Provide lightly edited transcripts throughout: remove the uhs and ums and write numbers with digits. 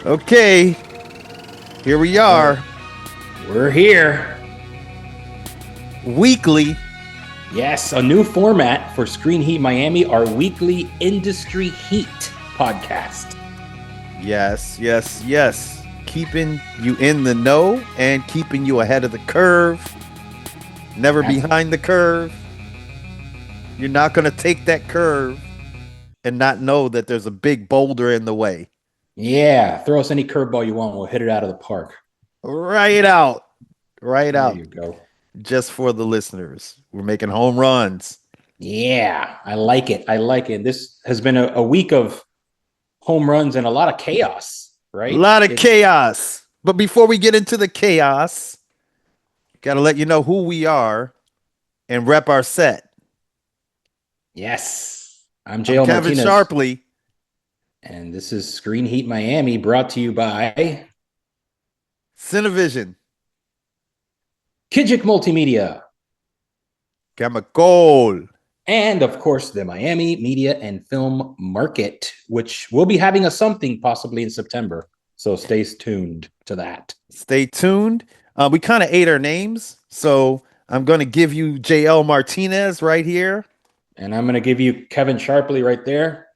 Okay, here we All right, are, we're here. weekly. Yes, a new format for Screen Heat Miami, our weekly Industry Heat podcast. Yes, yes, yes. Keeping you in the know and keeping you ahead of the curve, never Ab- behind the curve. You're not going to take that curve and not know that there's a big boulder in the way. yeah, throw us any curveball you want. We'll hit it out of the park. Right out, right There out. you go. Just for the listeners, we're making home runs. Yeah, I like it. I like it. This has been a week of home runs and a lot of chaos, A right? lot of It's chaos. But before we get into the chaos, got to let you know who we are and rep our set. yes. I'm I'm JL Kevin Martinez, Sharpley. and this is Screen Heat Miami brought to you by Cinevision, Kijik Multimedia. Chemical. And of course, the Miami Media and Film Market, which will be having a something possibly in September. So stay tuned to that. Stay tuned. We kind of ate our names, so I'm going to give you JL Martinez right here, And I'm going to give you Kevin Sharpley right there.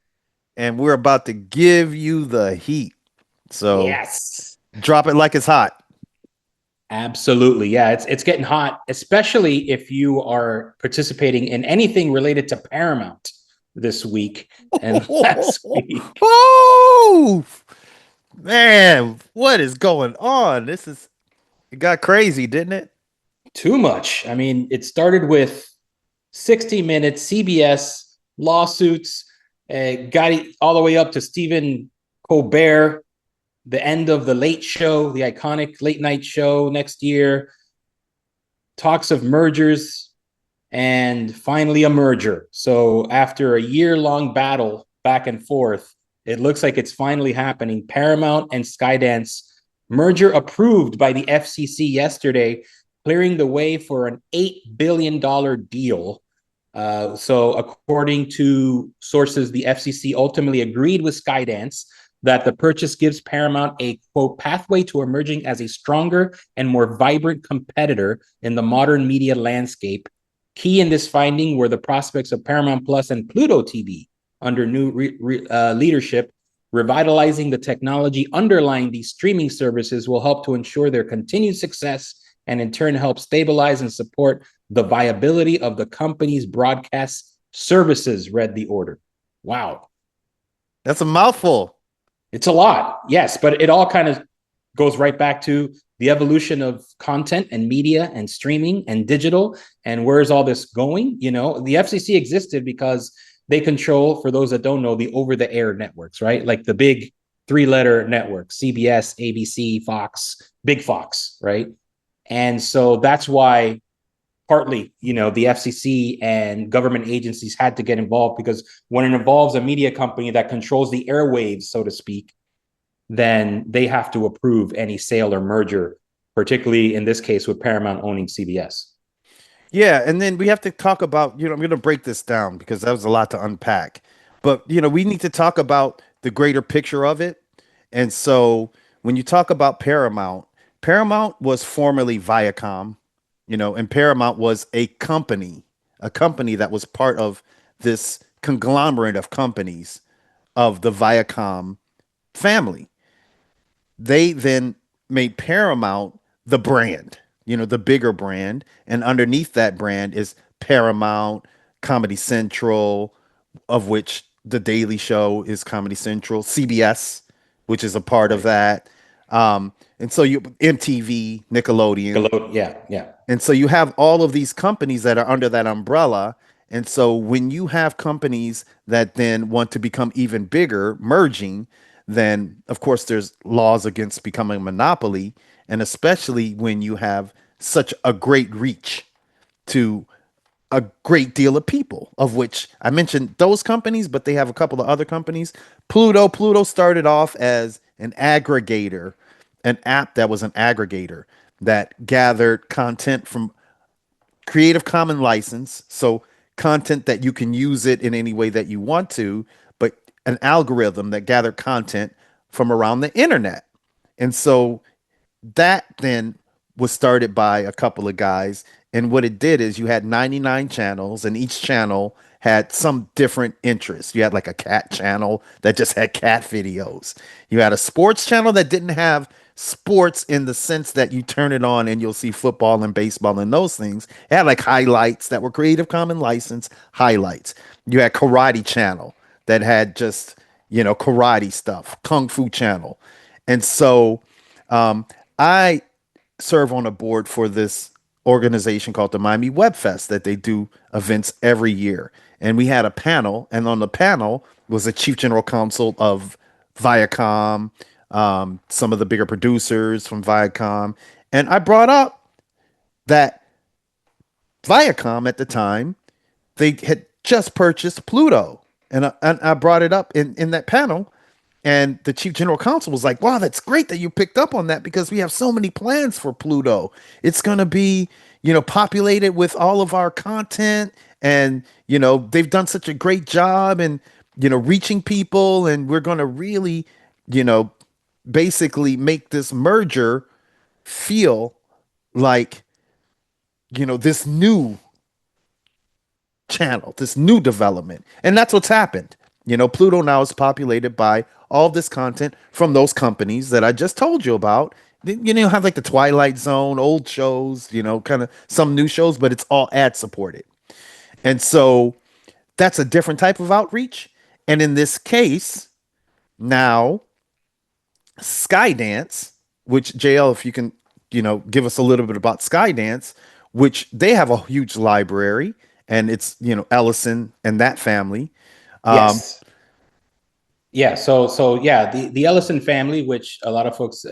and we're about to give you the heat. So Yes. drop it like it's hot. Absolutely. Yeah, it's getting hot, especially if you are participating in anything related to Paramount this week and last week. Oh, man, what is going on? It got crazy, didn't it? Too much. I mean, it started with 60 Minutes, CBS lawsuits, got it all the way up to Stephen Colbert, the end of the Late Show, the iconic late night show next year, talks of mergers, and finally a merger. So after a year-long battle back and forth, it looks like it's finally happening. Paramount and Skydance merger approved by the FCC yesterday, clearing the way for an $8 billion deal. So, according to sources, the FCC ultimately agreed with Skydance that the purchase gives Paramount a quote pathway to emerging as a stronger and more vibrant competitor in the modern media landscape. Key in this finding were the prospects of Paramount Plus and Pluto TV under new leadership. Revitalizing the technology underlying these streaming services will help to ensure their continued success and in turn help stabilize and support the viability of the company's broadcast services, read the order. Wow. That's a mouthful. It's a lot, yes, but it all kind of goes right back to the evolution of content and media and streaming and digital. And where's all this going? You know, the FCC existed because they control, for those that don't know, the over the air networks, right? Like the big 3 letter networks, CBS, ABC, Fox, Big Fox, right? And so that's why partly, the FCC and government agencies had to get involved because when it involves a media company that controls the airwaves, so to speak, then they have to approve any sale or merger, particularly in this case with Paramount owning CBS. Yeah, and then we have to talk about, I'm going to break this down because that was a lot to unpack. But, we need to talk about the greater picture of it. And so when you talk about Paramount, Paramount was formerly Viacom, and Paramount was a company that was part of this conglomerate of companies of the Viacom family. They then made Paramount the brand, the bigger brand. And underneath that brand is Paramount, Comedy Central, of which The Daily Show is Comedy Central, CBS, which is a part of Right. that. And so you MTV, Nickelodeon. Yeah, yeah. And so you have all of these companies that are under that umbrella. And so when you have companies that then want to become even bigger, merging, then of course there's laws against becoming a monopoly. And especially when you have such a great reach to a great deal of people, of which I mentioned those companies, but they have a couple of other companies. Pluto started off as an aggregator, an app that was an aggregator that gathered content from Creative Common license, so content that you can use it in any way that you want to, but an algorithm that gathered content from around the internet. And so that then was started by a couple of guys. And what it did is you had 99 channels, and each channel had some different interests. You had like a cat channel that just had cat videos. You had a sports channel that didn't have sports in the sense that you turn it on and you'll see football and baseball and those things. It had like highlights that were Creative Commons license highlights. You had Karate Channel that had just, karate stuff, Kung Fu Channel. And so um, I serve on a board for this organization called the Miami Web Fest that they do events every year. And we had a panel, and on the panel was the chief general counsel of Viacom, some of the bigger producers from Viacom. And I brought up that Viacom at the time, they had just purchased Pluto. And I brought it up in that panel. And the chief general counsel was like, wow, that's great that you picked up on that because we have so many plans for Pluto. It's going to be, populated with all of our content. And, they've done such a great job and, reaching people. And we're going to really, you know, basically make this merger feel like, this new channel, this new development. And that's what's happened. Pluto now is populated by all this content from those companies that I just told you about. Have like the Twilight Zone, old shows, kind of some new shows, but it's all ad supported. And so that's a different type of outreach. And in this case, now Skydance, which JL, if you can, give us a little bit about Skydance, which they have a huge library, and it's, Ellison and that family. Um, Yes. Yeah. So yeah, the Ellison family, which a lot of folks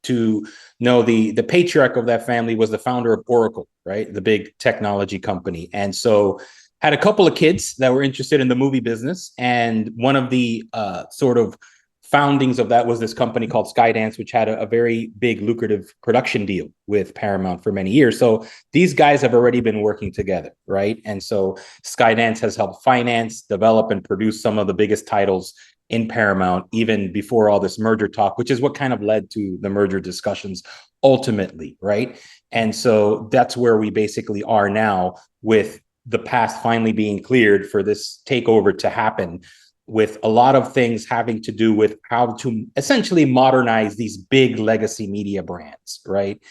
to know, the patriarch of that family was the founder of Oracle, right? The big technology company. And so had a couple of kids that were interested in the movie business. And one of the sort of foundings of that was this company called Skydance, which had a very big lucrative production deal with Paramount for many years. So these guys have already been working together, right? And so Skydance has helped finance, develop, and produce some of the biggest titles in Paramount, even before all this merger talk, which is what kind of led to the merger discussions ultimately, right? And so that's where we basically are now, with the path finally being cleared for this takeover to happen, with a lot of things having to do with how to essentially modernize these big legacy media brands, right?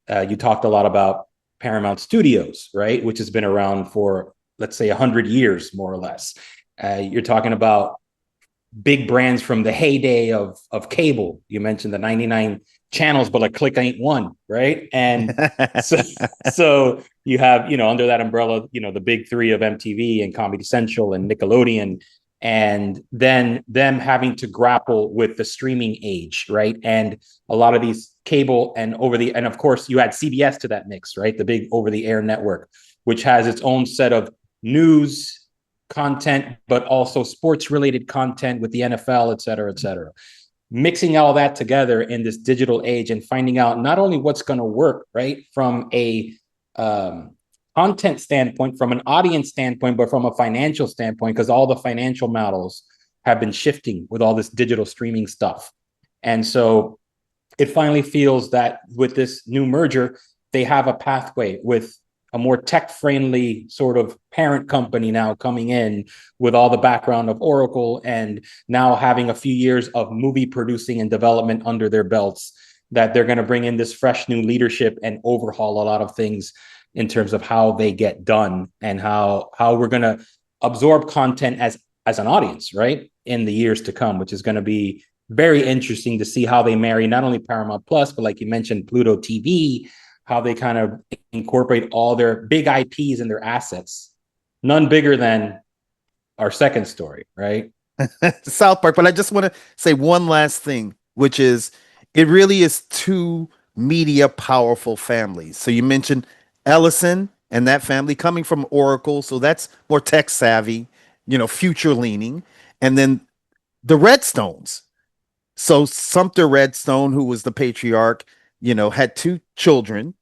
You talked a lot about Paramount Studios, right, which has been around for, let's say, 100 years, more or less. You're talking about big brands from the heyday of cable. You mentioned the 99 channels, but a click ain't one, right? And so so you have, under that umbrella, the big three of MTV and Comedy Central and Nickelodeon, and then them having to grapple with the streaming age, right? And a lot of these cable and and of course you add CBS to that mix, right? The big over the air network, which has its own set of news content, but also sports related content with the NFL, et cetera, et cetera. Mixing all that together in this digital age and finding out not only what's going to work, right, from a content standpoint, from an audience standpoint, but from a financial standpoint, because all the financial models have been shifting with all this digital streaming stuff. And so it finally feels that with this new merger, they have a pathway with a more tech-friendly sort of parent company now coming in with all the background of Oracle, and now having a few years of movie producing and development under their belts, that they're going to bring in this fresh new leadership and overhaul a lot of things in terms of how they get done and how we're going to absorb content as an audience, right, in the years to come, which is going to be very interesting to see how they marry not only Paramount Plus, but like you mentioned, Pluto TV, how they kind of incorporate all their big IPs and their assets. None bigger than our second story, right? South Park. But I just want to say one last thing, which is it really is two media powerful families. So you mentioned Ellison and that family coming from Oracle, so that's more tech savvy, future leaning, and then the Redstones. So Sumter Redstone, who was the patriarch, had two children.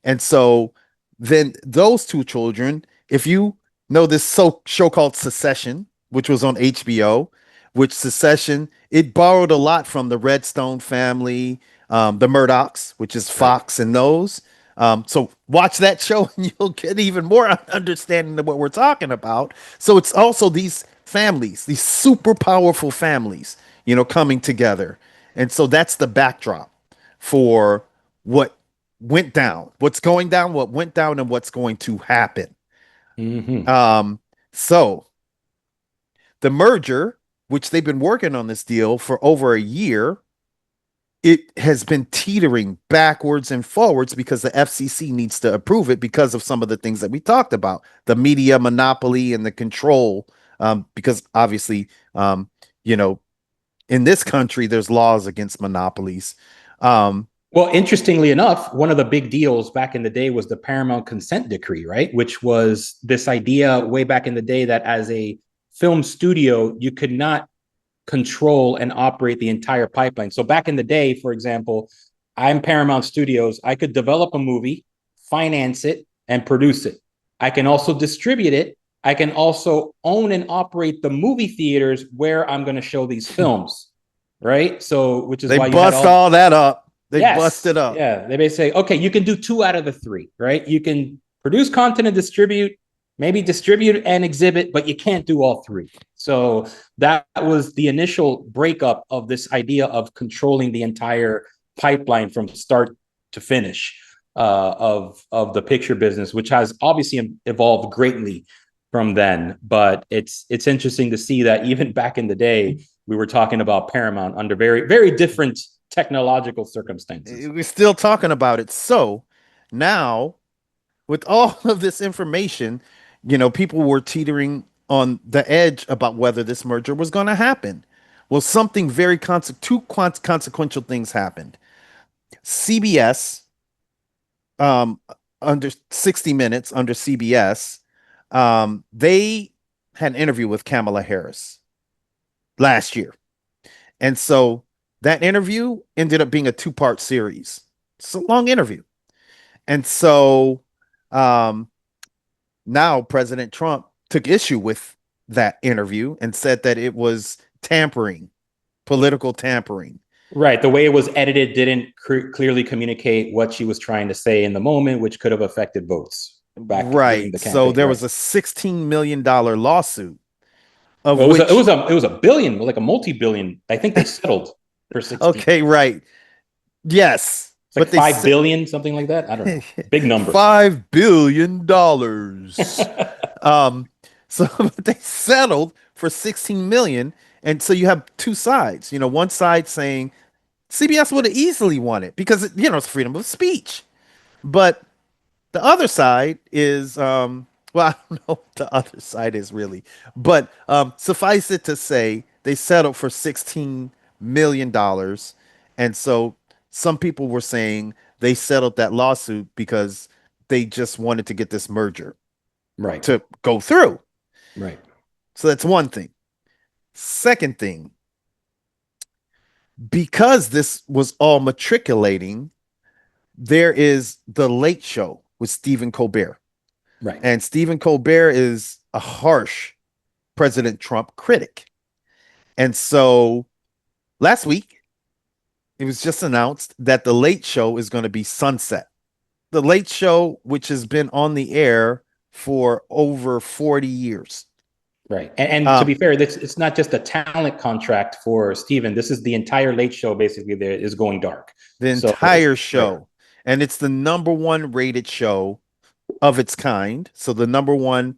And so then those two children, if you know this show called Succession, which was on HBO, which Succession, it borrowed a lot from the Redstone family, the Murdochs, which is Right. Fox and those. So watch that show and you'll get even more understanding of what we're talking about. So it's also these families, these super powerful families, coming together. And so that's the backdrop for what went down, what's going down, what went down, and what's going to happen. Hmm. So the merger, which they've been working on this deal for over a year, it has been teetering backwards and forwards because the FCC needs to approve it because of some of the things that we talked about, the media monopoly and the control. Because obviously, you know, in this country, there's laws against monopolies. Um, Well, interestingly enough, one of the big deals back in the day was the Paramount Consent Decree, right? Which was this idea way back in the day that as a film studio, you could not control and operate the entire pipeline. So back in the day, for example, I'm Paramount Studios. I could develop a movie, finance it, and produce it. I can also distribute it. I can also own and operate the movie theaters where I'm going to show these films, right? So, which is they why you had bust all. all that up. They bust it Yes, up. yeah. They may say, okay, you can do two out of the three, right? You can produce content and distribute, maybe distribute and exhibit, but you can't do all three. So that was the initial breakup of this idea of controlling the entire pipeline from start to finish of the picture business, which has obviously evolved greatly from then. But it's interesting to see that even back in the day, we were talking about Paramount under very very different technological circumstances. We're still talking about it. So now, with all of this information, people were teetering on the edge about whether this merger was going to happen. Well, something very consequential things happened. CBS, um, under 60 Minutes, under CBS, they had an interview with Kamala Harris last year. And so that interview ended up being a two-part series. It's a long interview. And so um, now President Trump took issue with that interview and said that it was tampering, political tampering. Right. The way it was edited didn't clearly communicate what she was trying to say in the moment, which could have affected votes back during Right. the So campaign. there Right. was a $16 million lawsuit of Well, which, it was a billion, like a multi-billion. I think they settled for 16. okay, right. Yes. It's like But they 5 billion, something like that. I don't know. Big number. $5 billion. Um, so they settled for 16 million. And so you have two sides. One side saying CBS would have easily won it because it's freedom of speech. But the other side is well, I don't know what the other side is really, but suffice it to say they settled for $16 million. And so some people were saying they settled that lawsuit because they just wanted to get this merger Right. to go through. Right. So that's one thing. Second thing, because this was all matriculating, there is the Late Show with Stephen Colbert. Right. And Stephen Colbert is a harsh President Trump critic. And so last week, it was just announced that The Late Show is going to be sunset. The Late Show, which has been on the air for over 40 years. Right. And to Um, be fair, it's not just a talent contract for Steven. This is the entire Late Show basically there is going dark. the So entire right. show. And it's the number one rated show of its kind. So the number one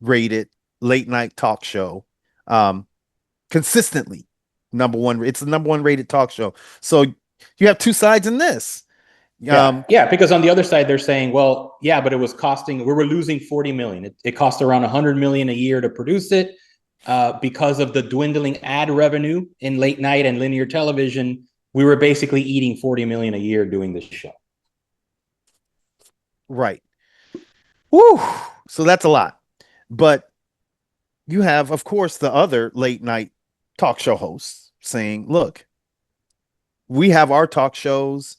rated late night talk show. Um, Consistently number one. It's the number one rated talk show. So you have two sides in this. Yeah, Um, yeah, because on the other side they're saying, well, yeah, but it was costing. We were losing 40 million. It cost around 100 million a year to produce it because of the dwindling ad revenue in late night and linear television. We were basically eating 40 million a year doing this show. right. Woo. So that's a lot. But you have, of course, the other late night talk show hosts saying, look, we have our talk shows.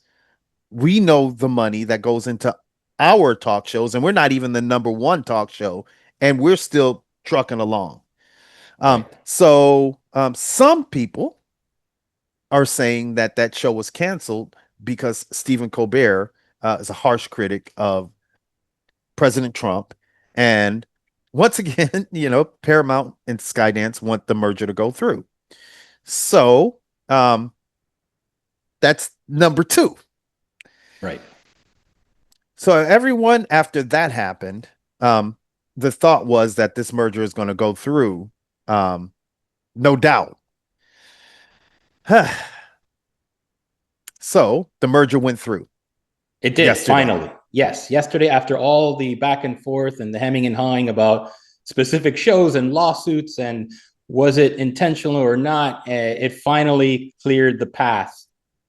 We know the money that goes into our talk shows, and we're not even the number one talk show, and we're still trucking along. Right. Some people are saying that that show was canceled because Stephen Colbert is a harsh critic of President Trump. And once again, Paramount and Skydance want the merger to go through. So um, that's number two. Right. So everyone after that happened, the thought was that this merger is going to go through, no doubt. So the merger went through It did yesterday. finally. Yes, yesterday, after all the back and forth and the hemming and hawing about specific shows and lawsuits and was it intentional or not, it finally cleared the path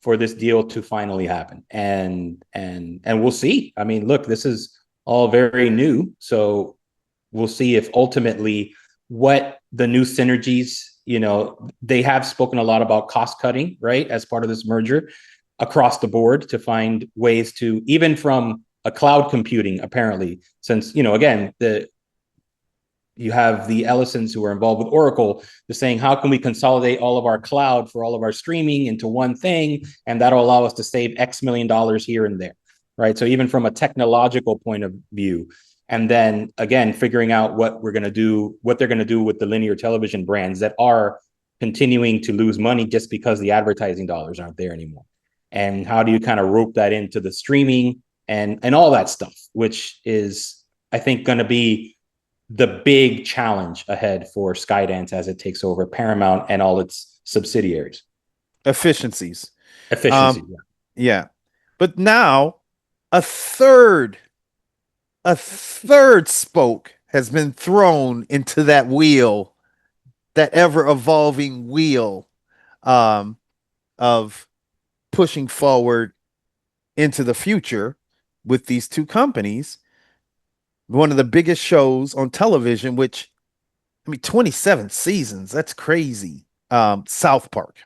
for this deal to finally happen. And we'll see. I mean, look, this is all very new, so we'll see if ultimately what the new synergies, they have spoken a lot about cost cutting, right, as part of this merger across the board to find ways to, even from a cloud computing, apparently, since, again, you have the Ellisons who are involved with Oracle, they're saying, how can we consolidate all of our cloud for all of our streaming into one thing? And that'll allow us to save X million dollars here and there, right? So even from a technological point of view, and then again, figuring out what they're going to do with the linear television brands that are continuing to lose money just because the advertising dollars aren't there anymore. And how do you kind of rope that into the streaming and all that stuff, which is, I think, going to be the big challenge ahead for Skydance as it takes over Paramount and all its subsidiaries. Efficiencies. Efficiency. Yeah. But now a third spoke has been thrown into that wheel, that ever evolving wheel, of pushing forward into the future with these two companies. One of the biggest shows on television, which, I mean, 27 seasons, that's crazy. South Park.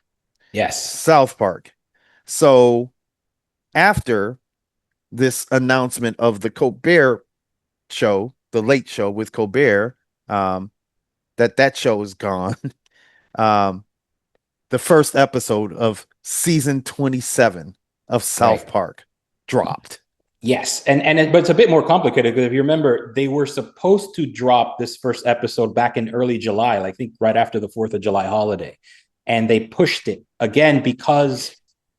Yes. South Park. So after this announcement of the Colbert show, the late show with Colbert, that show is gone. um, the first episode of season 27 of South Right. Park dropped. Yes, but it's a bit more complicated because if you remember, they were supposed to drop this first episode back in early July, I think right after the 4th of July holiday, and they pushed it again because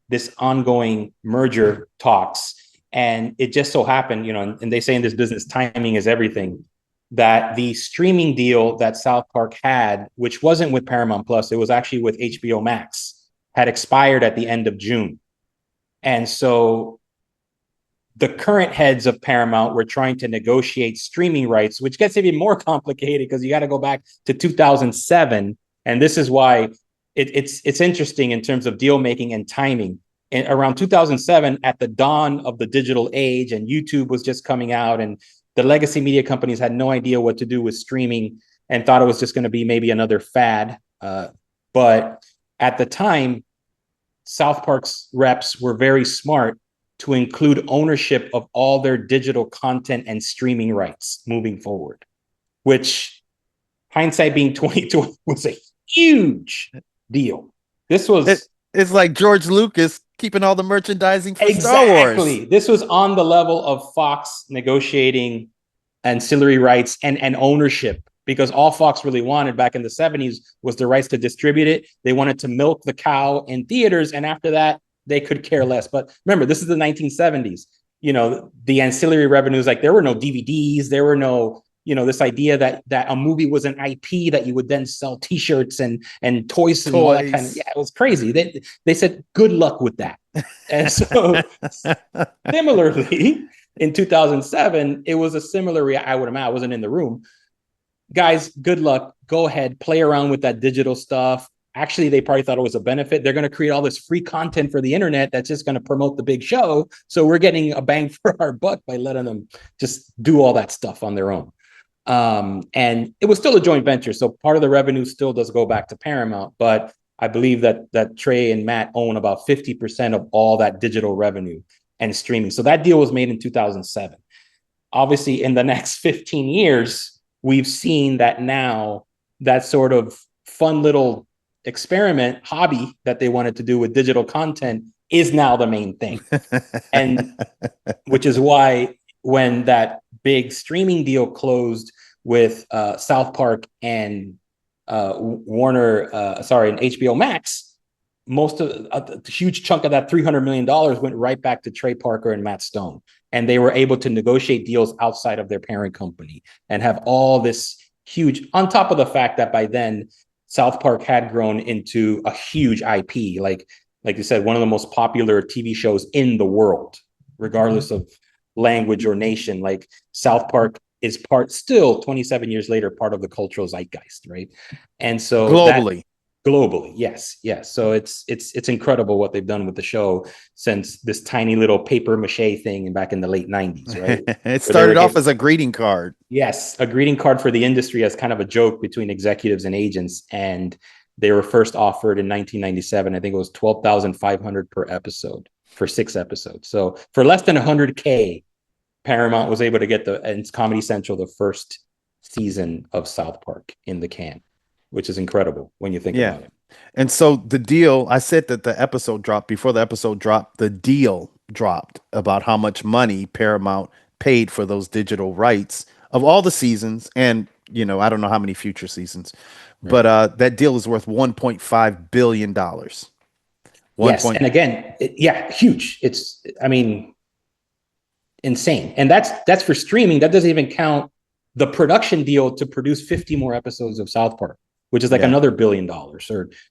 this ongoing merger talks, and it just so happened, and they say in this business, timing is everything, that the streaming deal that South Park had, which wasn't with Paramount Plus, it was actually with HBO Max, had expired at the end of June, and so the current heads of Paramount were trying to negotiate streaming rights, which gets even more complicated because you got to go back to 2007. And this is why it's interesting in terms of deal making and timing. And around 2007, at the dawn of the digital age, and YouTube was just coming out, and the legacy media companies had no idea what to do with streaming and thought it was just going to be maybe another fad. But at the time, South Park's reps were very smart to include ownership of all their digital content and streaming rights moving forward, which, hindsight being 2020, was a huge deal. This was it's like George Lucas keeping all the merchandising for Star Wars. Exactly. This was on the level of Fox negotiating ancillary rights and ownership, because all Fox really wanted back in the 70s was the rights to distribute it. They wanted to milk the cow in theaters, and after that, they could care less. But remember, this is the 1970s. The ancillary revenues, like there were no DVDs, there were no, this idea that a movie was an IP that you would then sell T-shirts and toys and all that kind of. Yeah, it was crazy. They said good luck with that. And so similarly, in 2007, it was a similar. I would imagine, I wasn't in the room. Guys, good luck. Go ahead, play around with that digital stuff. Actually, they probably thought it was a benefit. They're going to create all this free content for the internet that's just going to promote the big show. So we're getting a bang for our buck by letting them just do all that stuff on their own. And it was still a joint venture. So part of the revenue still does go back to Paramount. But I believe that Trey and Matt own about 50% of all that digital revenue and streaming. So that deal was made in 2007. Obviously, in the next 15 years, we've seen that now that sort of fun little experiment hobby that they wanted to do with digital content is now the main thing. And which is why when that big streaming deal closed with South Park and and HBO Max, most of a huge chunk of that $300 million went right back to Trey Parker and Matt Stone. And they were able to negotiate deals outside of their parent company and have all this huge, on top of the fact that by then South Park had grown into a huge IP, like you said, one of the most popular TV shows in the world, regardless of language or nation. Like South Park is still 27 years later, part of the cultural zeitgeist, right? And so Globally. Globally, yes. So it's incredible what they've done with the show since this tiny little paper mache thing back in the late 90s, right? It started off as a greeting card. Yes, a greeting card for the industry as kind of a joke between executives and agents. And they were first offered in 1997. I think it was $12,500 per episode for 6 episodes. So for less than $100K, Paramount was able to get and Comedy Central, the first season of South Park in the can, which is incredible when you think about it. And so the deal, I said that the episode dropped. Before the episode dropped, the deal dropped about how much money Paramount paid for those digital rights of all the seasons. And, I don't know how many future seasons, right. But that deal is worth $1.5 billion. And again, huge. It's, insane. And that's for streaming. That doesn't even count the production deal to produce 50 more episodes of South Park, which is like another $1 billion. Or,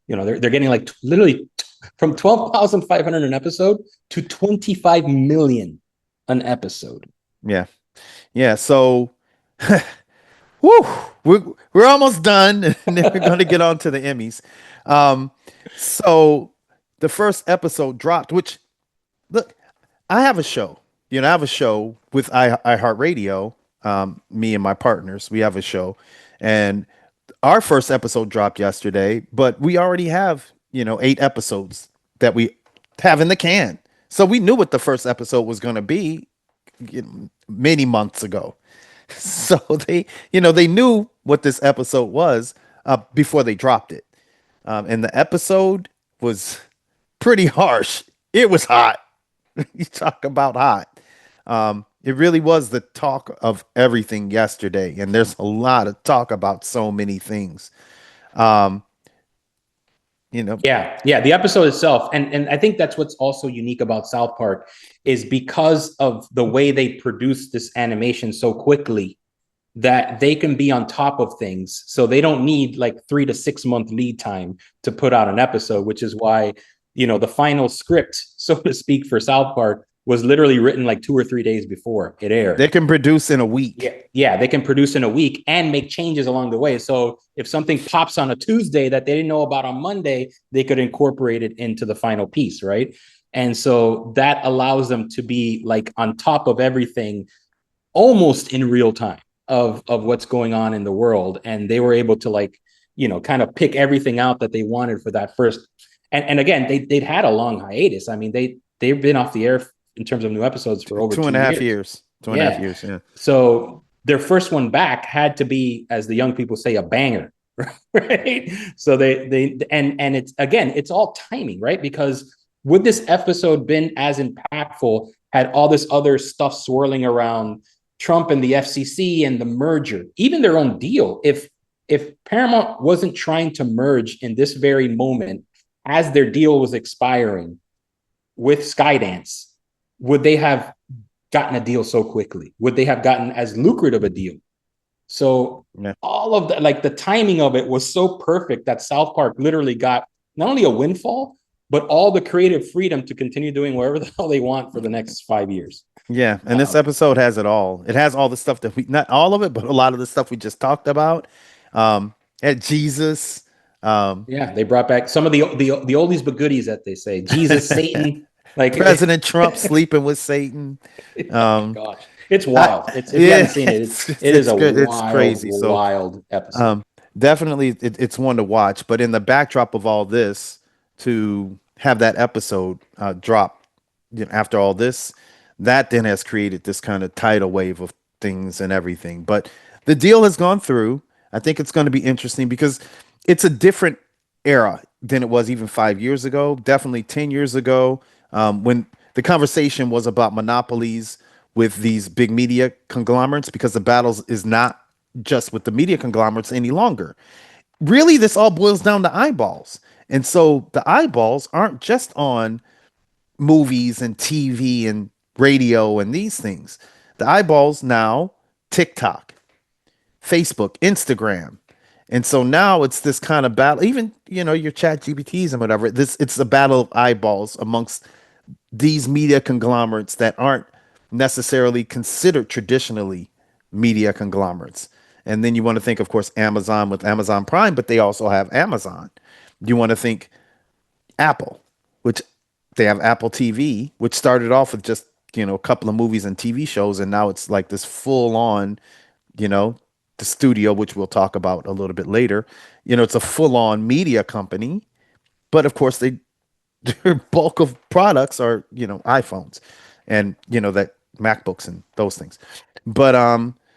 they're getting like literally from 12,500 an episode to 25 million an episode. Yeah. So, we're almost done, and then we're going to get on to the Emmys. So the first episode dropped, which, look, I have a show. I have a show with iHeartRadio. Me and my partners, we have a show, and our first episode dropped yesterday, but we already have, 8 episodes that we have in the can. So we knew what the first episode was going to be many months ago. So they knew what this episode was before they dropped it. And the episode was pretty harsh. It was hot. You talk about hot. It really was the talk of everything yesterday, and there's a lot of talk about so many things. The episode itself, and I think that's what's also unique about South Park is because of the way they produce this animation so quickly that they can be on top of things, so they don't need like 3 to 6 month lead time to put out an episode, which is why the final script, so to speak, for South Park was literally written like 2 or 3 days before it aired. They can produce in a week. Yeah, they can produce in a week and make changes along the way. So if something pops on a Tuesday that they didn't know about on Monday, they could incorporate it into the final piece, right? And so that allows them to be like on top of everything almost in real time of what's going on in the world. And they were able to kind of pick everything out that they wanted for that first. And again, they'd had a long hiatus. They've been off the air in terms of new episodes for over 2.5 years. 2.5 years. Yeah. So their first one back had to be, as the young people say, a banger, right? So and it's all timing, right? Because would this episode been as impactful had all this other stuff swirling around Trump and the FCC and the merger, even their own deal? If Paramount wasn't trying to merge in this very moment as their deal was expiring with Skydance, would they have gotten a deal so quickly? Would they have gotten as lucrative a deal? So all of that, like the timing of it was so perfect that South Park literally got not only a windfall, but all the creative freedom to continue doing whatever the hell they want for the next 5 years. Yeah. And this episode has it all. It has all the stuff that not all of it, but a lot of the stuff we just talked about. At Jesus. They brought back some of the oldies but goodies that they say. Jesus, Satan. Like President Trump sleeping with Satan. Oh gosh, it's wild. If you haven't seen it, it is a wild, crazy. Wild episode. Definitely, it's one to watch. But in the backdrop of all this, to have that episode drop after all this, that then has created this kind of tidal wave of things and everything. But the deal has gone through. I think it's going to be interesting because it's a different era than it was even 5 years ago, definitely 10 years ago, when the conversation was about monopolies with these big media conglomerates, because the battles is not just with the media conglomerates any longer. Really, this all boils down to eyeballs. And so the eyeballs aren't just on movies and TV and radio and these things. The eyeballs now, TikTok, Facebook, Instagram. And so now it's this kind of battle, even, your chat GPTs and whatever. It's a battle of eyeballs amongst these media conglomerates that aren't necessarily considered traditionally media conglomerates. And then you want to think, of course, Amazon with Amazon Prime, but they also have Amazon. You want to think Apple, which they have Apple TV, which started off with just, a couple of movies and TV shows. And now it's like this full on, you know, the studio, which we'll talk about a little bit later. It's a full on media company. But of course, their bulk of products are, iPhones and, that MacBooks and those things. But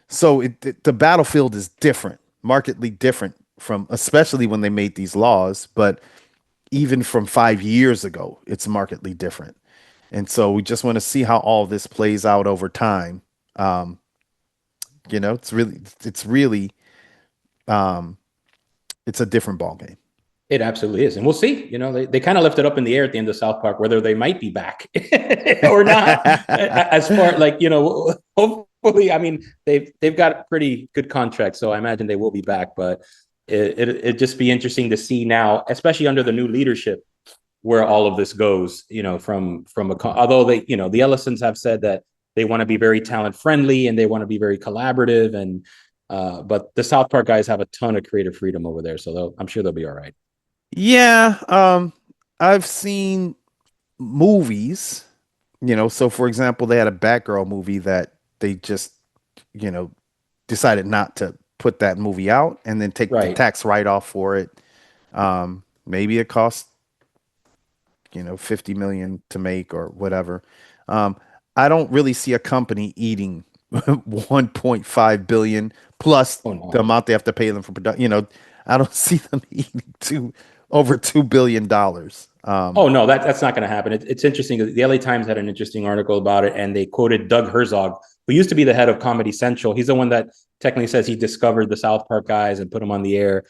so the battlefield is different, markedly different from, especially when they made these laws, but even from 5 years ago, it's markedly different. And so we just want to see how all this plays out over time. Um, it's really, um, it's a different ball game. It absolutely is. And we'll see. They kind of left it up in the air at the end of South Park whether they might be back or not. As far like, hopefully, I mean, they've got pretty good contracts, so I imagine they will be back. But it just be interesting to see now, especially under the new leadership, where all of this goes. Although the Ellisons have said that they want to be very talent friendly and they want to be very collaborative, and but the South Park guys have a ton of creative freedom over there, so I'm sure they'll be all right. Yeah, I've seen movies, so for example, they had a Batgirl movie that they just, you know, decided not to put that movie out and then take the Right. tax write-off for it. Maybe it cost, 50 million to make or whatever. Um, I don't really see a company eating 1.5 billion plus Oh the no. amount they have to pay them for production. I don't see them eating over $2 billion. Oh no, that's not going to happen. It's interesting. The LA Times had an interesting article about it, and they quoted Doug Herzog, who used to be the head of Comedy Central. He's the one that technically says he discovered the South Park guys and put them on the air.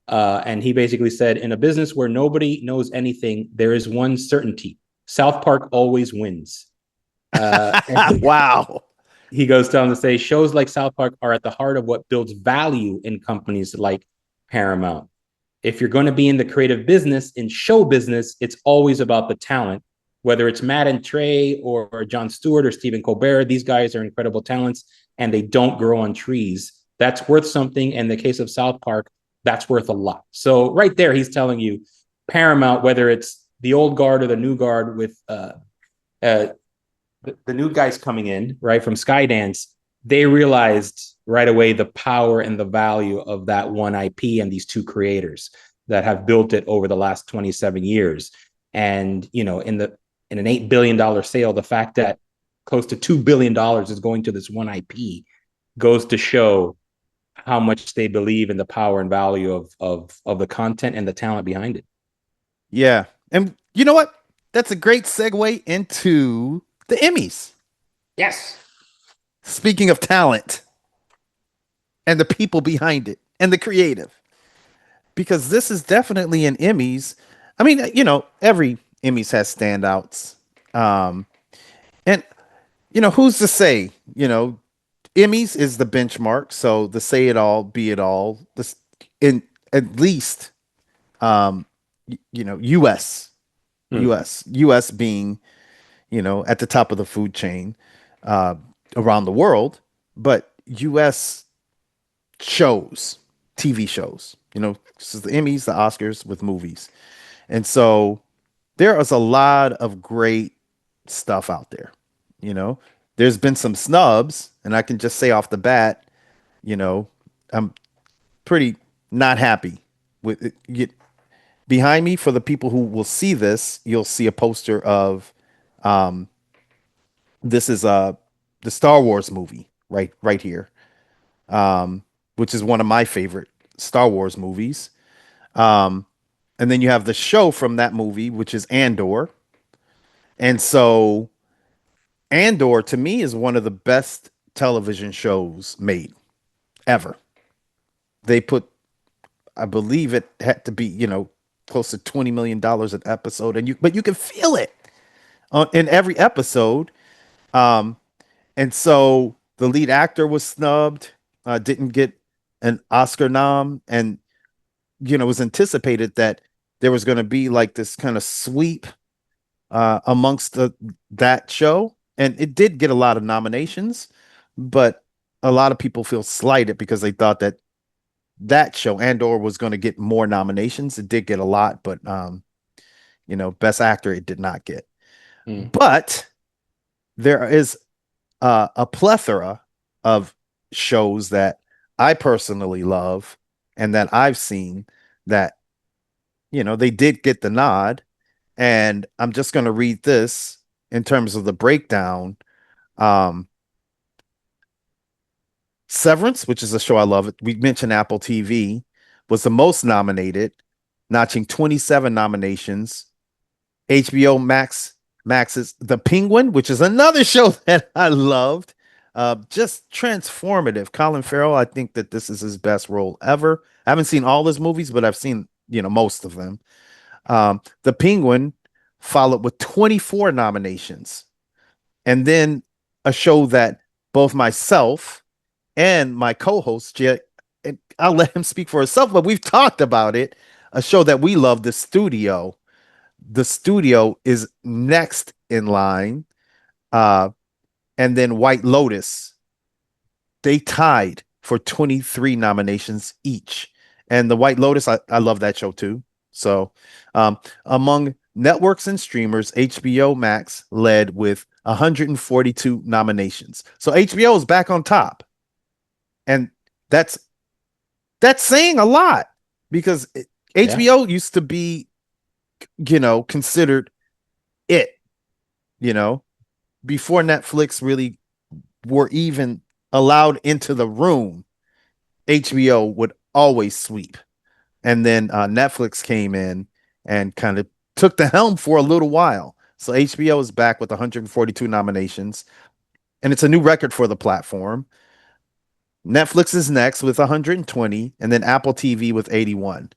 And he basically said, in a business where nobody knows anything, there is one certainty: South Park always wins. And Wow. he goes on to say, shows like South Park are at the heart of what builds value in companies like Paramount. If you're going to be in the creative business, in show business, it's always about the talent, whether it's Matt and Trey or Jon Stewart or Stephen Colbert. These guys are incredible talents and they don't grow on trees. That's worth something. In the case of South Park, that's worth a lot. So right there, he's telling you Paramount, whether it's the old guard or the new guard with uh, the new guys coming in, right, from Skydance, they realized right away the power and the value of that one IP and these two creators that have built it over the last 27 years. And, in an $8 billion sale, the fact that close to $2 billion is going to this one IP goes to show how much they believe in the power and value of the content and the talent behind it. Yeah. And you know what? That's a great segue into the Emmys. Yes. Speaking of talent and the people behind it and the creative, because this is definitely an Emmys. I mean, every Emmys has standouts. Um, and, who's to say, Emmys is the benchmark. So the say it all, be it all, this in at least, um, US, Hmm. US being, at the top of the food chain, uh, around the world, but US shows, TV shows, this is the Emmys, the Oscars with movies. And so there is a lot of great stuff out there. You know, there's been some snubs, and I can just say off the bat, you know, I'm pretty not happy with it. Behind me, for the people who will see this, you'll see a poster of, um, this is the Star Wars movie right here, um, which is one of my favorite Star Wars movies. Um, And then you have the show from that movie, which is Andor. And so Andor to me is one of the best television shows made ever. They put, I believe it had to be, close to $20 million an episode, and but you can feel it in every episode. Um, and so the lead actor was snubbed, didn't get an Oscar nom, and it was anticipated that there was going to be like this kind of sweep amongst that show, and it did get a lot of nominations, but a lot of people feel slighted because they thought that show Andor was going to get more nominations. It did get a lot, but best actor it did not get. Mm. But there is a plethora of shows that I personally love and that I've seen that they did get the nod. And I'm just going to read this in terms of the breakdown. Um, Severance, which is a show I love, we mentioned Apple TV, was the most nominated, notching 27 nominations. HBO Max's The Penguin, which is another show that I loved. Just transformative. Colin Farrell, I think that this is his best role ever. I haven't seen all his movies, but I've seen, most of them. The Penguin followed with 24 nominations. And then a show that both myself and my co-host, and I'll let him speak for himself, but we've talked about it, a show that we love, The Studio. The Studio is next in line. Uh, and then White Lotus, they tied for 23 nominations each. And the White Lotus, I love that show too. So among networks and streamers, HBO Max led with 142 nominations. So HBO is back on top. And that's saying a lot because HBO used to be, considered it, before Netflix really were even allowed into the room. HBO would always sweep. And then Netflix came in and kind of took the helm for a little while. So HBO is back with 142 nominations, and it's a new record for the platform. Netflix is next with 120, and then Apple TV with 81.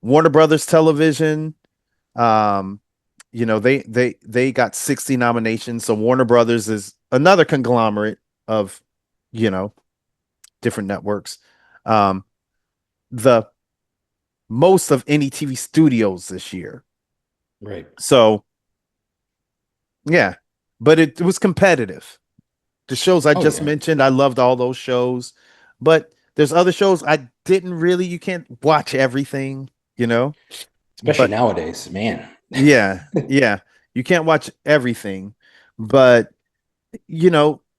Warner Brothers Television, um, they got 60 nominations. So Warner Brothers is another conglomerate of, you know, different networks. Um, the most of any TV studios this year. Right. So yeah, but it was competitive. The shows I Oh just yeah. mentioned, I loved all those shows, but there's other shows I didn't really. You can't watch everything, Especially but nowadays, man. yeah, you can't watch everything, but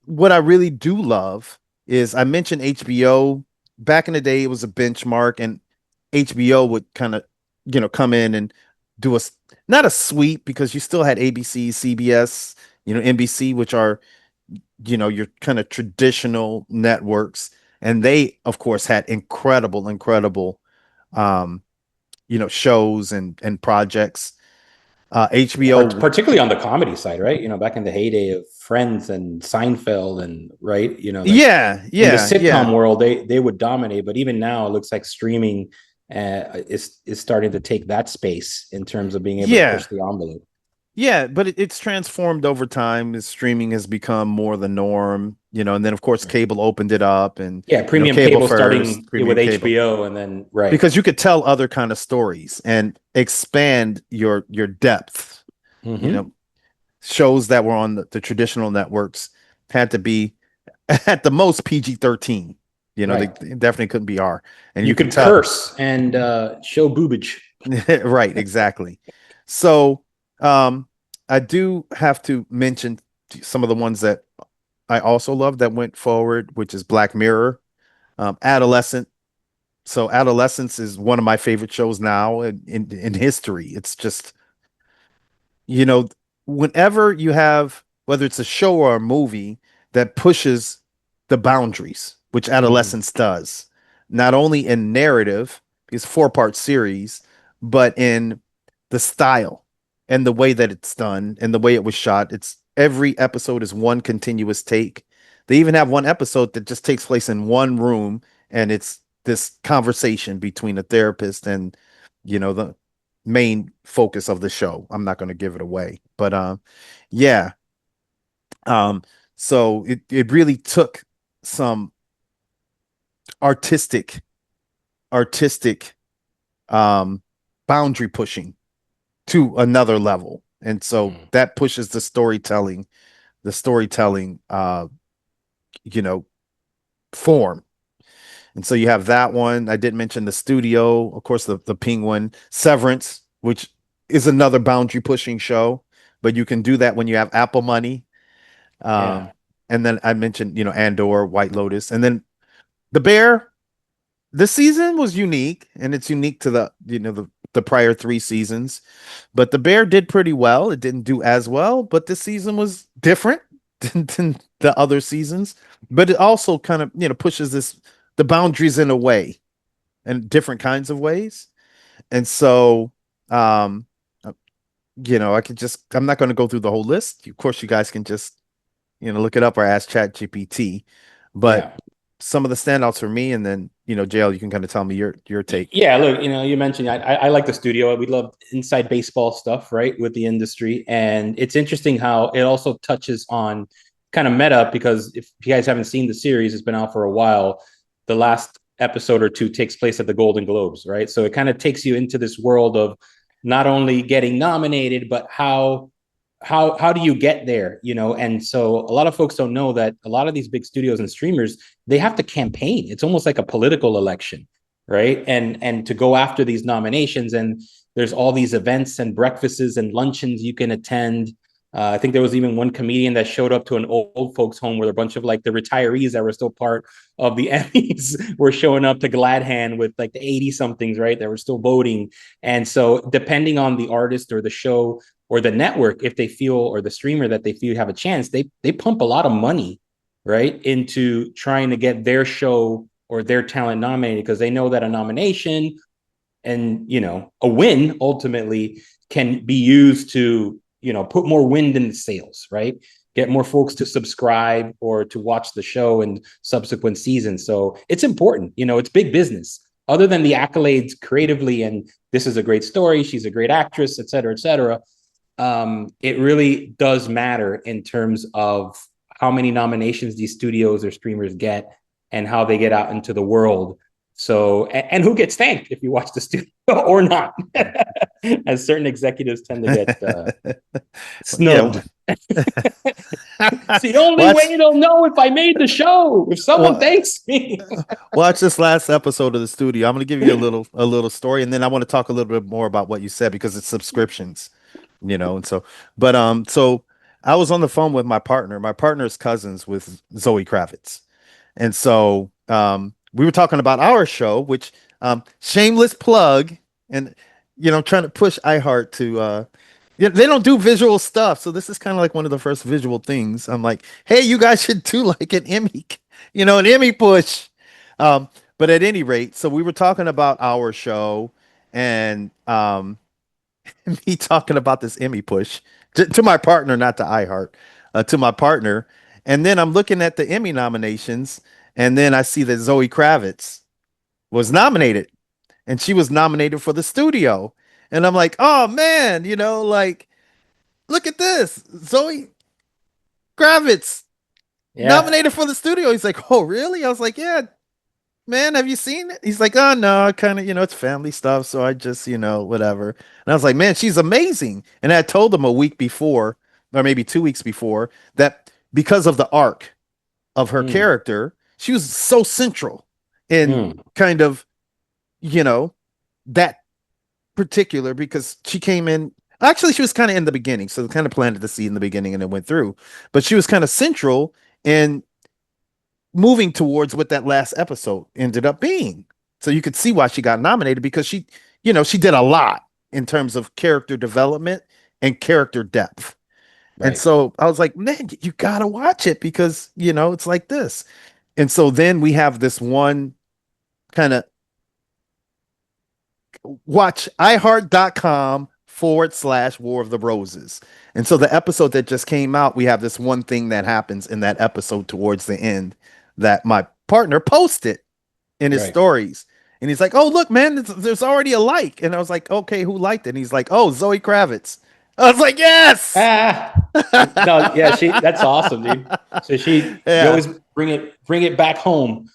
what I really do love is I mentioned HBO. Back in the day, it was a benchmark, and HBO would kind of, come in and do not a sweep because you still had ABC, CBS, NBC, which are, your kind of traditional networks. And they, of course, had incredible, um, shows and projects. HBO, Particularly on the comedy side, right? Back in the heyday of Friends and Seinfeld, and right, like yeah, in the yeah, sitcom yeah. world, they would dominate. But even now, it looks like streaming is starting to take that space in terms of being able to Yeah, push the envelope. yeah, but it's transformed over time as streaming has become more the norm, and then of course Right. cable opened it up and Yeah, premium cable cable first, starting with premium cable. HBO, and then right. Because you could tell other kind of stories and expand your depth. You Mm-hmm. know, shows that were on the traditional networks had to be at the most PG-13. They Right. definitely couldn't be R. And You you could could tell. curse and show boobage. Right, exactly. So, I do have to mention some of the ones that I also love that went forward, which is Black Mirror, Adolescent. So, Adolescence is one of my favorite shows now in history. It's just, you know, whenever you have, whether it's a show or a movie that pushes the boundaries, which Mm-hmm. Adolescence does, not only in narrative, it's a 4-part series, but in the style and the way that it's done and the way it was shot. It's every episode is one continuous take. They even have one episode that just takes place in one room, and it's this conversation between a therapist and, the main focus of the show. I'm not going to give it away, but yeah. Um, so it really took some artistic artistic um boundary pushing to another level. And so Mm. that pushes the storytelling you know form. And so you have that one. I did mention the studio, of course, the Penguin, Severance, which is another boundary pushing show, but you can do that when you have Apple money. Yeah. Um, and then I mentioned, Andor, White Lotus, and then The Bear. This season was unique, and it's unique to the prior three seasons. But The Bear did pretty well. It didn't do as well, but this season was different than the other seasons. But it also kind of pushes the boundaries in a way, in different kinds of ways. And so, um, uh, I'm not going to go through the whole list. Of course, you guys can just look it up or ask Chat GPT. But Yeah. some of the standouts for me, and then JL, you can kind of tell me your take. Yeah, look, you mentioned I like the studio. We love inside baseball stuff, right, with the industry, and it's interesting how it also touches on kind of meta because if you guys haven't seen the series, it's been out for a while. The last episode or two takes place at the Golden Globes, right? So it kind of takes you into this world of not only getting nominated, but how do you get there, and so a lot of folks don't know that a lot of these big studios and streamers, they have to campaign. It's almost like a political election, right? And to go after these nominations, and there's all these events and breakfasts and luncheons you can attend. I think there was even one comedian that showed up to an old folks home where a bunch of like the retirees that were still part of the Emmys were showing up to glad hand with like the 80 somethings, right, that were still voting. And so depending on the artist or the show or the network, if they feel, or the streamer that they feel have a chance, they pump a lot of money, right, into trying to get their show or their talent nominated because they know that a nomination and a win ultimately can be used to put more wind in the sails, right? Get more folks to subscribe or to watch the show in subsequent seasons. So it's important. It's big business. Other than the accolades creatively, and this is a great story, she's a great actress, et cetera, et cetera. It really does matter in terms of how many nominations these studios or streamers get and how they get out into the world. So, and who gets thanked if you watch the studio or not, as certain executives tend to get Yeah. snubbed. It's the only watch way they'll know if I made the show, if someone well, thanks me. watch this last episode of the studio. I'm going to give you a little story, and then I want to talk a little bit more about what you said because it's subscriptions, and so I was on the phone with my partner. My partner's cousins with Zoe Kravitz. And so we were talking about our show, which shameless plug, and trying to push iHeart to they don't do visual stuff. So this is kind of like one of the first visual things. I'm like, hey, you guys should do like an Emmy, an Emmy push. But at any rate, so we were talking about our show and me talking about this Emmy push to my partner, not to iHeart, to my partner. And then I'm looking at the Emmy nominations, and then I see that Zoe Kravitz was nominated, and she was nominated for the studio. And I'm like, oh man, like, look at this. Zoe Kravitz Yeah, nominated for the studio. He's like, oh, really? I was like, yeah, man, have you seen it? He's like, oh no, kind of, it's family stuff, so I just, whatever. And I was like, man, she's amazing. And I told him a week before, or maybe 2 weeks before, that because of the arc of her mm, character, she was so central in mm, kind of, you know, that particular because she came in. Actually, she was kind of in the beginning, so kind of planted the seed in the beginning and it went through. But she was kind of central in moving towards what that last episode ended up being. So you could see why she got nominated because she did a lot in terms of character development and character depth. And right. so I was like, man, you gotta watch it because it's like this. And so then we have this one kind of watch iHeart.com/ War of the Roses. And so the episode that just came out, we have this one thing that happens in that episode towards the end that my partner posted in his Right. stories. And he's like, "Oh, look, man, there's already a like." And I was like, "Okay, who liked it?" And he's like, "Oh, Zoe Kravitz." I was like, "Yes." Ah, no, yeah, that's awesome, dude. So you Yeah. always bring it back home.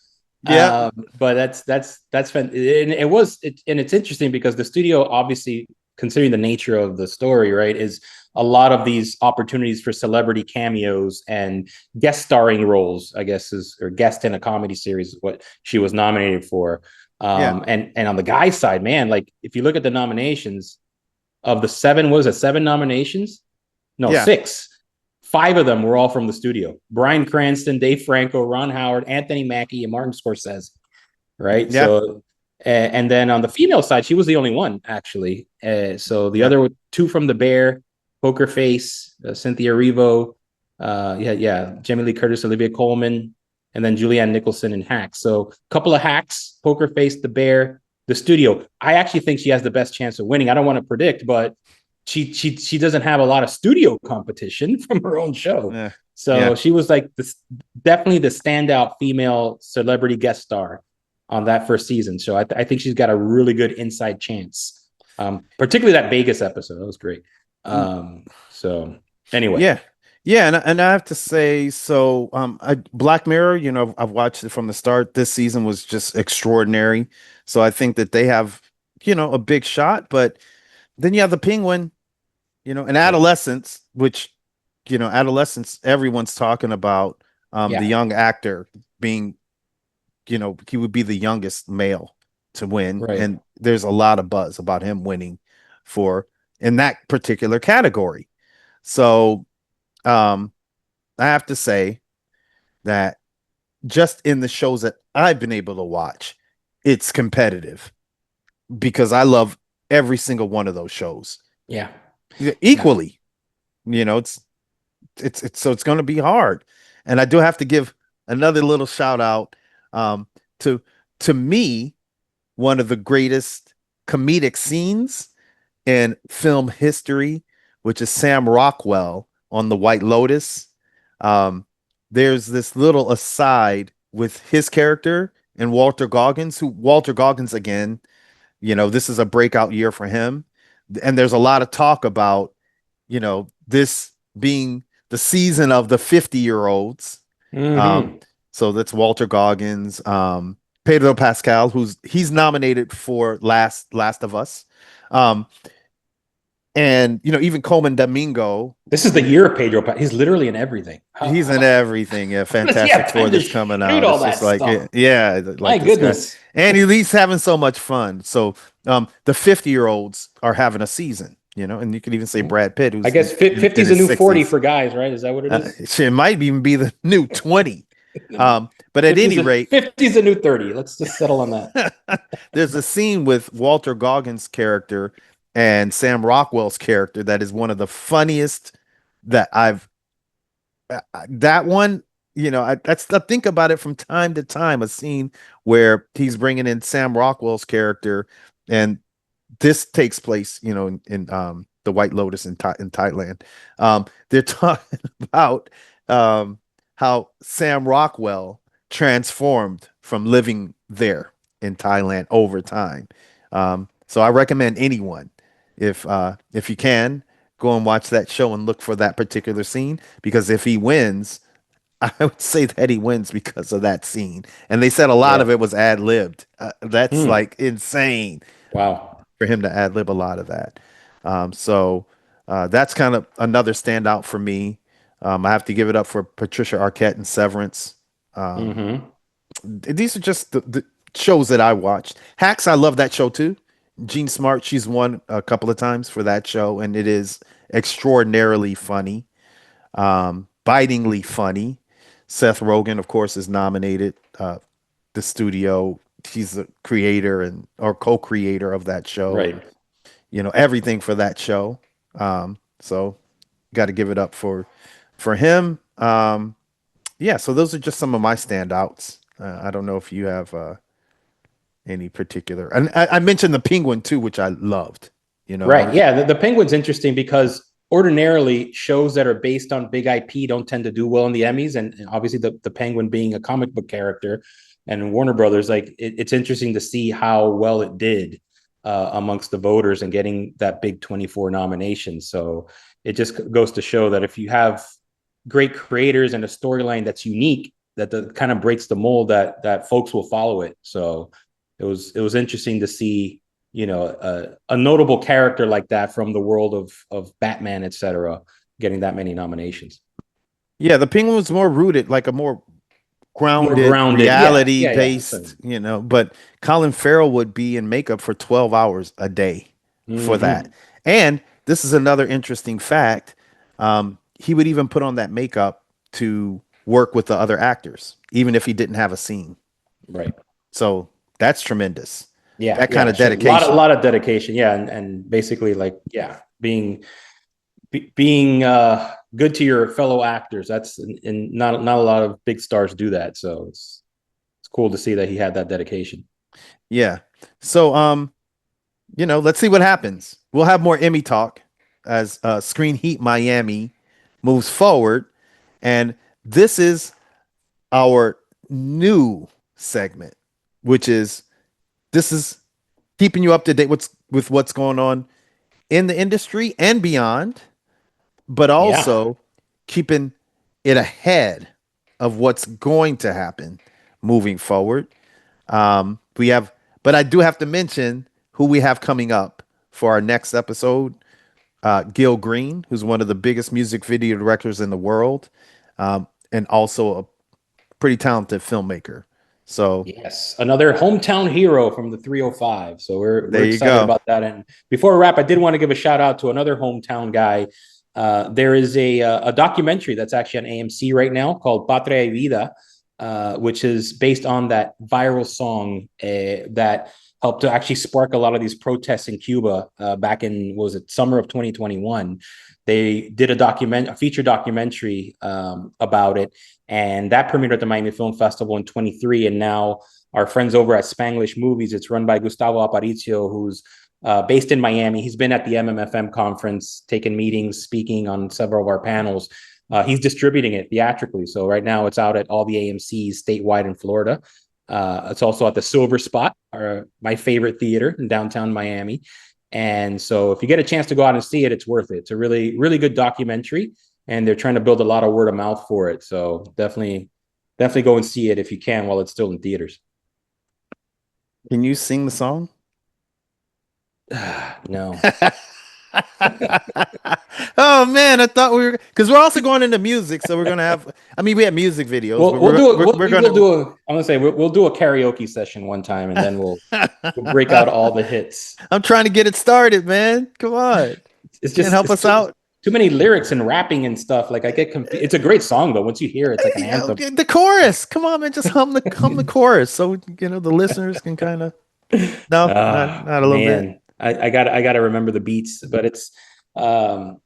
Yeah. But that's fun. And and it's interesting because the studio, obviously, considering the nature of the story, right, is a lot of these opportunities for celebrity cameos and guest starring roles, I guess, or guest in a comedy series is what she was nominated for. Yeah. And on the guy side, man, like if you look at the nominations of the seven, was it seven nominations? No, Yeah. six. Five of them were all from the studio. Bryan Cranston, Dave Franco, Ron Howard, Anthony Mackie, and Martin Scorsese. Right. Yeah. So, and then on the female side, she was the only one actually. So the Yeah. other two from The Bear, Poker Face, Cynthia Erivo, Jamie Lee Curtis, Olivia Colman, and then Julianne Nicholson in Hacks. So a couple of Hacks, Poker Face, The Bear, the studio. I actually think she has the best chance of winning. I don't want to predict, but she doesn't have a lot of studio competition from her own show. Yeah. Yeah. So she was like definitely the standout female celebrity guest star on that first season. So I think she's got a really good inside chance. Particularly that Vegas episode. That was great. So anyway. Yeah. Yeah, and I have to say, so Black Mirror, I've watched it from the start. This season was just extraordinary. So I think that they have, a big shot, but then you have the Penguin, and Yeah. Adolescence, which, Adolescence, everyone's talking about the Yeah. young actor being, he would be the youngest male to win. Right. And there's a lot of buzz about him winning for in that particular category. So um, I have to say that just in the shows that I've been able to watch, it's competitive because I love every single one of those shows. Yeah. Yeah, Yeah. equally. It's so it's going to be hard. And I do have to give another little shout out um, to me one of the greatest comedic scenes in film history, which is Sam Rockwell on The White Lotus. Um, there's this little aside with his character and Walter Goggins, who Walter Goggins again, this is a breakout year for him. And there's a lot of talk about, this being the season of the 50-year-olds. Um, Mm-hmm. so that's Walter Goggins, Pedro Pascal, he's nominated for Last of Us. Um, and even Coleman Domingo, This is the year of Pedro. He's literally in everything. he's in everything. Yeah, How does he Fantastic have Four time to that's coming shoot out. all It's that just like, stuff? yeah, My like this guy, goodness. and he's having so much fun. So, the 50-year-olds are having a season, and you could even say Brad Pitt, I who's guess in 50 is a his new 40 60s. for guys, right? Is that what it is? It might even be the new 20. But at 50 is any a, rate, 50 is a new 30. Let's just settle on that. there's a scene with Walter Goggins' character and Sam Rockwell's character that is one of the funniest that I've that one, I think about it from time to time, a scene where he's bringing in Sam Rockwell's character, and this takes place, in the White Lotus in Thailand. They're talking about how Sam Rockwell transformed from living there in Thailand over time. So I recommend anyone, if you can, go and watch that show and look for that particular scene, because if he wins, I would say that he wins because of that scene. And they said a lot Yeah. of it was ad libbed. That's Hmm. like insane Wow. for him to ad lib a lot of that. So that's kind of another standout for me. I have to give it up for Patricia Arquette and Severance. Um, Mm-hmm. these are just the shows that I watched. Hacks, I love that show too. Jean Smart, she's won a couple of times for that show, and it is extraordinarily funny, bitingly funny. Seth Rogen, of course, is nominated. The studio, he's the creator and or co-creator of that show, Right. and everything for that show. So got to give it up for him. Yeah, so those are just some of my standouts. I don't know if you have any particular. And I mentioned the Penguin too, which I loved. I Right. was Yeah. The Penguin's interesting because ordinarily shows that are based on big IP don't tend to do well in the Emmys. And obviously, the Penguin being a comic book character and Warner Brothers, like it's interesting to see how well it did amongst the voters and getting that big 24 nominations. So it just goes to show that if you have great creators and a storyline that's unique, that the kind of breaks the mold, that folks will follow it. So it was interesting to see a notable character like that from the world of Batman, etc., getting that many nominations. Yeah, the Penguin was more rooted, like a more More grounded, grounded, yeah, reality yeah, yeah. based, but Colin Farrell would be in makeup for 12 hours a day for that. Mm-hmm. And this is another interesting fact. He would even put on that makeup to work with the other actors, even if he didn't have a scene. Right. So that's tremendous. Yeah, That kind yeah. of Sure. A lot, a dedication. lot of dedication. Yeah, and basically, like, yeah, being good to your fellow actors. That's and not a lot of big stars do that. So it's cool to see that he had that dedication. Yeah. So, let's see what happens. We'll have more Emmy talk as Screen Heat Miami moves forward. And this is our new segment, which is this is keeping you up to date with what's going on in the industry and beyond, but Yeah. also keeping it ahead of what's going to happen moving forward. We have, but I do have to mention who we have coming up for our next episode. Gil Green, who's one of the biggest music video directors in the world, and also a pretty talented filmmaker. So Yes, another hometown hero from the 305. So we're there you excited go. about that. And before we wrap, I did want to give a shout out to another hometown guy. There is a documentary that's actually on AMC right now called Patria Vida, which is based on that viral song that helped to actually spark a lot of these protests in Cuba back in, what was it, summer of 2021. They did a feature documentary about it, and that premiered at the Miami Film Festival in 23. And now our friends over at Spanglish Movies, it's run by Gustavo Aparicio, who's based in Miami. He's been at the MMFM conference, taking meetings, speaking on several of our panels. He's distributing it theatrically. So right now it's out at all the AMCs statewide in Florida. It's also at the Silver Spot, my favorite theater in downtown Miami. And so if you get a chance to go out and see it, it's worth it. It's a really, really good documentary, and they're trying to build a lot of word of mouth for it. So definitely go and see it if you can while it's still in theaters. Can you sing the song? No. Oh man, I thought we were because we're also going into music, so we're gonna have. I mean, we have music videos, but We'll do it. we're We will gonna. do a. I'm gonna say we'll do a karaoke session one time, and then we'll break out all the hits. I'm trying to get it started, man. Come on, It's can't just help it's us out. too many lyrics and rapping and stuff. Like I get confused. It's a great song though. Once you hear it, it's like an Hey, anthem. the chorus. Come on, man, just hum the chorus, so the listeners can kind of. No, not a little bit. Man, I got to remember the beats, but um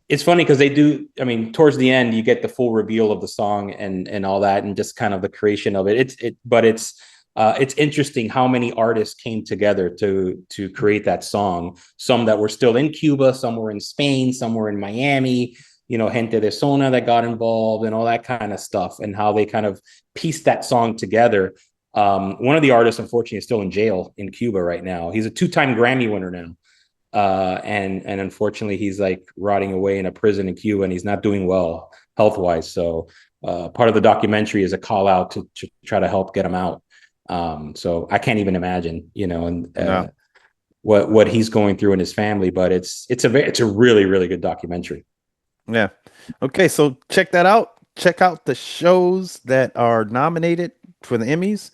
it's funny because they do. I mean, towards the end, you get the full reveal of the song and all that, and just kind of the creation of it. But it's interesting how many artists came together to create that song. Some that were still in Cuba, some were in Spain, some were in Miami. Gente de Zona that got involved and all that kind of stuff, and how they kind of pieced that song together. One of the artists, unfortunately, is still in jail in Cuba right now. He's a two-time Grammy winner now. And unfortunately he's like rotting away in a prison in Cuba, and he's not doing well health wise. So part of the documentary is a call out to try to help get him out. So I can't even imagine, and No. what he's going through in his family. But it's a really, really good documentary. Yeah. Okay, so check that out. Check out the shows that are nominated for the Emmys.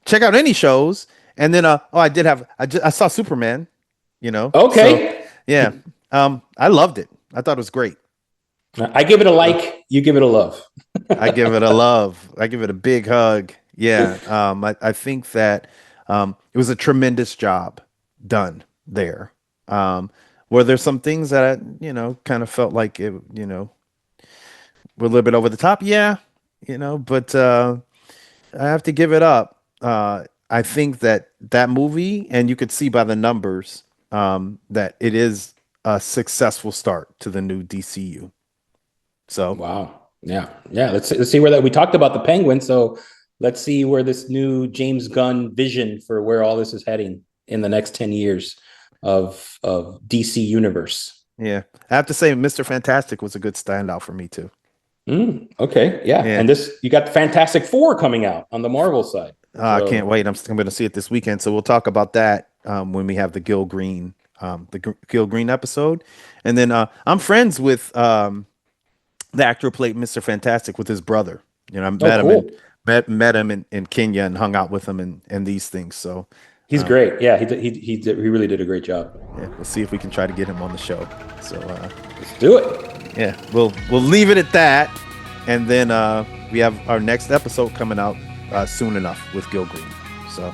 Check out any shows. And then I saw Superman, So Okay, yeah. I loved it. I thought it was great. I give it a So like. You give it a love. I give it a love. I give it a big hug. Yeah. I think that it was a tremendous job done there. Were there some things that kind of felt like it, were a little bit over the top? Yeah, but I have to give it up. I think that that movie, and you could see by the numbers, that it is a successful start to the new DCU. So Wow. Yeah. Yeah. Let's see where that we talked about the Penguin. So let's see where this new James Gunn vision for where all this is heading in the next 10 years of DC universe. yeah, I have to say, Mr. Fantastic was a good standout for me too. Okay. Yeah. Yeah, And this you got the Fantastic Four coming out on the Marvel side. I can't So wait. I'm going to see it this weekend, so we'll talk about that when we have the Gil Green episode, and then I'm friends with the actor who played Mr. Fantastic with his brother. You know, I oh met him cool. in Kenya and hung out with him and these things. So He's great. Yeah, he really did a great job. yeah, we'll see if we can try to get him on the show. So Let's do it. yeah, we'll leave it at that, and then we have our next episode coming out soon enough with Gil Green. So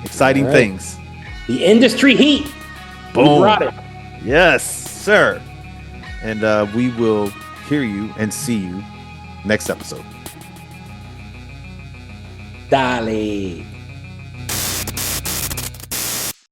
exciting All right. things. The industry heat. We Boom. brought it. Yes, sir. And we will hear you and see you next episode. Dale.